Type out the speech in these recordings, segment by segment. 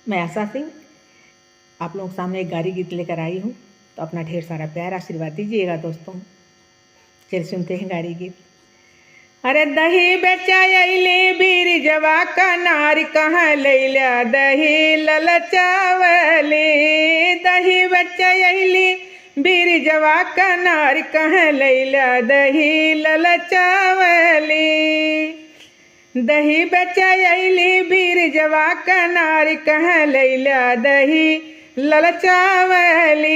मैं आशा सिंह आप लोगों के सामने एक गारी गीत लेकर आई हूँ, तो अपना ढेर सारा प्यार आशीर्वाद दीजिएगा दोस्तों। चल सुनते हैं गारी गीत। अरे दही बेचायले बीरजवा का नार कहाँ लैला दही ललचावले, दही बेचायले बीरजवा का नार कहाँ लैला दही ललचावले, दही बेचायली बीरजवा का नार कहाँ लैला दही ललचावली।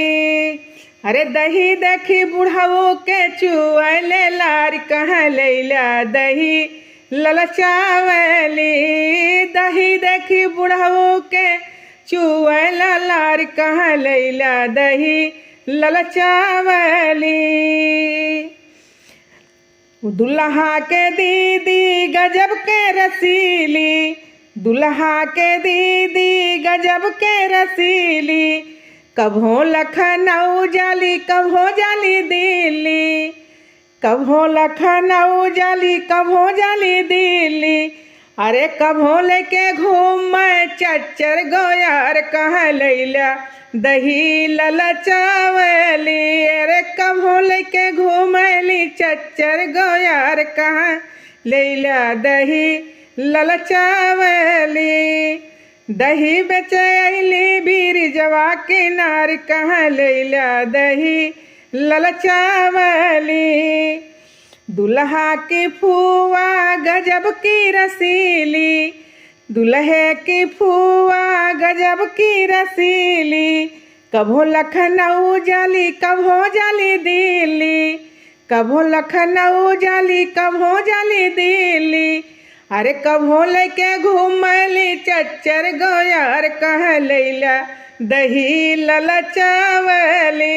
अरे दही देखी बुढ़ाओ के चुअले लार कहाँ लैला दही ललचावली, दही देखी बुढ़ाओ के चुअला लार कहाँ लैला दही ललचावली। दुल्हा के दीदी गजब के रसीली, दुल्हा के दीदी गजब के रसीली, कभो लखनऊ जाली कभो जाली दिल्ली, कभो लखनऊ जाली कभो जाली दिल्ली। अरे कभो लेके घूम चच्चर गोयार कहाँ लैला दही ललचावली, अरे कभो लेके घूमली चच्चर गोयार कहाँ लैला दही ललचावली। दही बेचैली बीरजवा के नार कहाँ लैला दही ललचावली। दुल्हा की फुआ गजब की रसीली, दुल्हे की फुआ गजब की रसीली, कभो लखनऊ जाली कभो जाली दिल्ली, कभो लखनऊ जाली कभो जाली दिल्ली। अरे कभो लेके घूमली चच्चर गोयार कहाँ लैला दही ललचावली,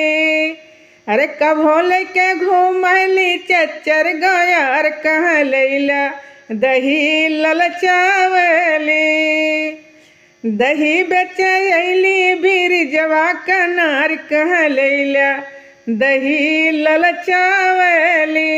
अरे कभो लेके घूमली चच्चर गोयार कहाँ लैला दही ललचावली। दही बेचैली बीरजवा का नार कहाँ लैला दही ललचावली।